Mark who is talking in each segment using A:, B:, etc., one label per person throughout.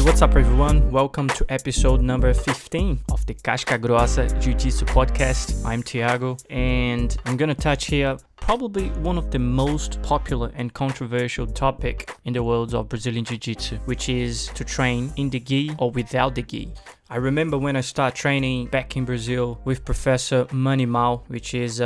A: What's up everyone? Welcome to episode number 15 of the Casca Jiu-Jitsu podcast. I'm Thiago and I'm gonna touch here probably one of the most popular and controversial topic in the world of Brazilian Jiu-Jitsu, which is to train in the gi or without the gi. I remember when I started training back in Brazil with Professor Manny Mal, which is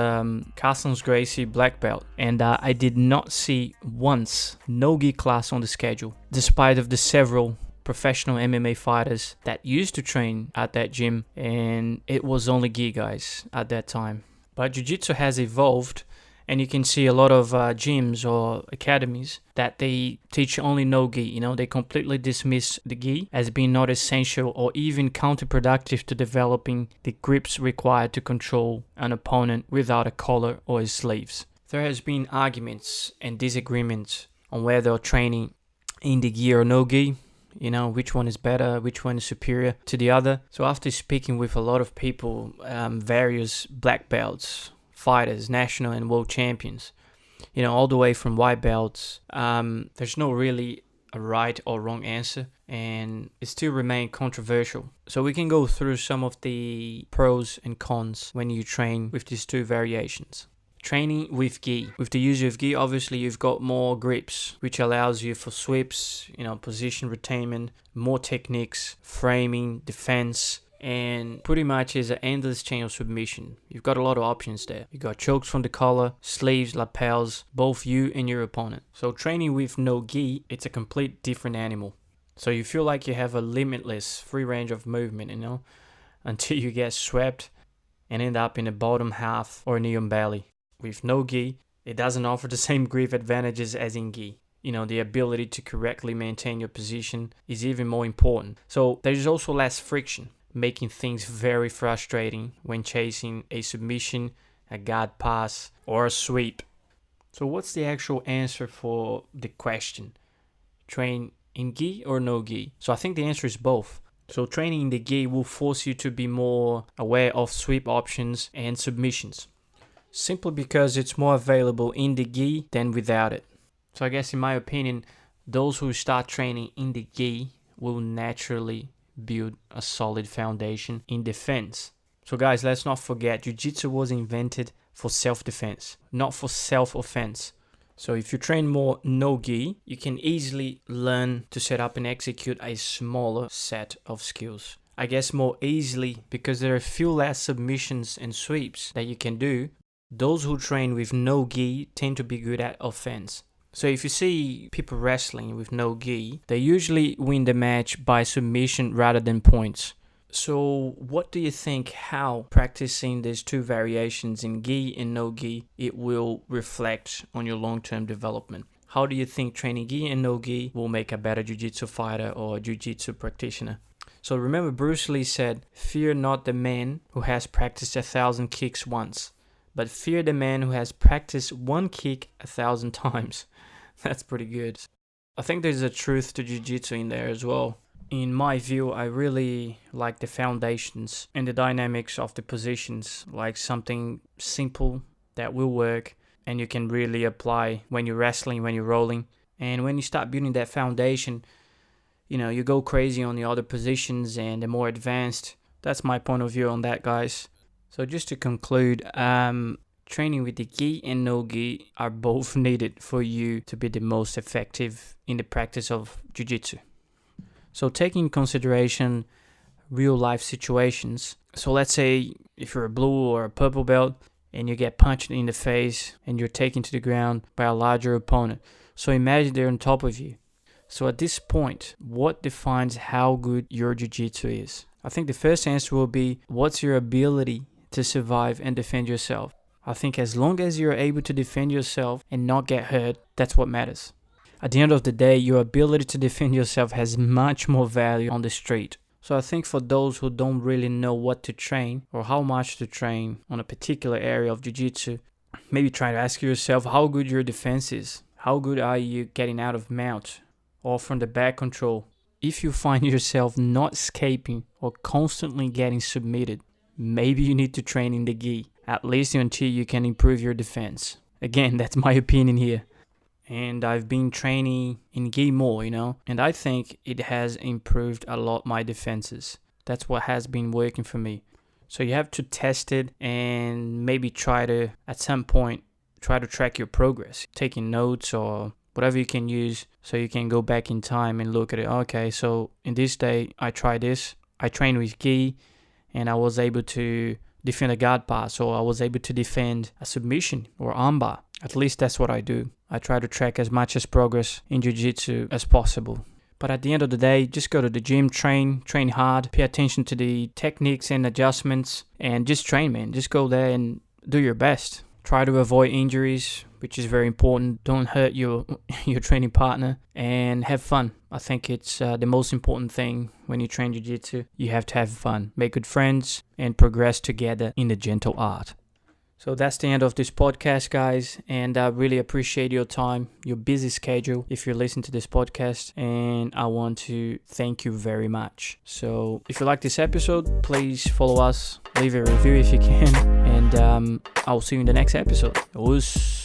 A: Casca's Gracie black belt, and I did not see once no gi class on the schedule, despite of the several professional MMA fighters that used to train at that gym, and it was only gi guys at that time. But Jiu-Jitsu has evolved, and you can see a lot of gyms or academies that they teach only no gi. They completely dismiss the gi as being not essential or even counterproductive to developing the grips required to control an opponent without a collar or his sleeves. There has been arguments and disagreements on whether training in the gi or no gi, which one is better, which one is superior to the other. So after speaking with a lot of people, various black belts, fighters, national and world champions, all the way from white belts, there's no really a right or wrong answer, and it still remains controversial. So we can go through some of the pros and cons when you train with these two variations. Training with gi. With the use of gi, obviously you've got more grips, which allows you for sweeps, position retainment, more techniques, framing, defense, and pretty much is an endless chain of submission. You've got a lot of options there. You got chokes from the collar, sleeves, lapels, both you and your opponent. So training with no gi, it's a complete different animal. So you feel like you have a limitless free range of movement, until you get swept and end up in the bottom half or knee on belly. With no gi, it doesn't offer the same grip advantages as in gi. The ability to correctly maintain your position is even more important. So there's also less friction, making things very frustrating when chasing a submission, a guard pass, or a sweep. So what's the actual answer for the question? Train in gi or no gi? So I think the answer is both. So training in the gi will force you to be more aware of sweep options and submissions, simply because it's more available in the gi than without it. So I guess in my opinion, those who start training in the gi will naturally build a solid foundation in defense. So guys, let's not forget, Jiu-Jitsu was invented for self-defense, not for self-offense. So if you train more no gi, you can easily learn to set up and execute a smaller set of skills. I guess more easily because there are few less submissions and sweeps that you can do. Those who train with no gi tend to be good at offense. So if you see people wrestling with no gi, they usually win the match by submission rather than points. So what do you think how practicing these two variations in gi and no gi, it will reflect on your long-term development? How do you think training gi and no gi will make a better jiu-jitsu fighter or jiu-jitsu practitioner? So remember Bruce Lee said, "Fear not the man who has practiced 1,000 kicks once, but fear the man who has practiced one kick 1,000 times." That's pretty good. I think there's a truth to Jiu-Jitsu in there as well. In my view, I really like the foundations and the dynamics of the positions, like something simple that will work and you can really apply when you're wrestling, when you're rolling. And when you start building that foundation, you go crazy on the other positions and the more advanced. That's my point of view on that, guys. So just to conclude, training with the gi and no gi are both needed for you to be the most effective in the practice of Jiu-Jitsu. So taking into consideration real life situations. So let's say if you're a blue or a purple belt and you get punched in the face and you're taken to the ground by a larger opponent. So imagine they're on top of you. So at this point, what defines how good your Jiu-Jitsu is? I think the first answer will be, what's your ability to survive and defend yourself? I think as long as you're able to defend yourself and not get hurt, that's what matters. At the end of the day, your ability to defend yourself has much more value on the street. So I think for those who don't really know what to train or how much to train on a particular area of Jiu-Jitsu, maybe try to ask yourself how good your defense is. How good are you getting out of mount or from the back control? If you find yourself not escaping or constantly getting submitted, maybe you need to train in the gi, at least until you can improve your defense. Again, that's my opinion here. and I've been training in gi more, and I think it has improved a lot my defenses. That's what has been working for me. So you have to test it and maybe try to, at some point, try to track your progress, taking notes or whatever you can use so you can go back in time and look at it. Okay, so in this day, I tried this. I trained with gi and I was able to defend a guard pass, or I was able to defend a submission or armbar. At least that's what I do. I try to track as much as progress in Jiu-Jitsu as possible. But at the end of the day, just go to the gym, train hard, pay attention to the techniques and adjustments, and just train, man. Just go there and do your best. Try to avoid injuries, which is very important. Don't hurt your training partner, and have fun. I think it's the most important thing when you train Jiu-Jitsu. You have to have fun, make good friends, and progress together in the gentle art. So that's the end of this podcast, guys, and I really appreciate your time, your busy schedule, if you're listening to this podcast, and I want to thank you very much. So if you like this episode, please follow us, leave a review if you can, and I'll see you in the next episode. Us.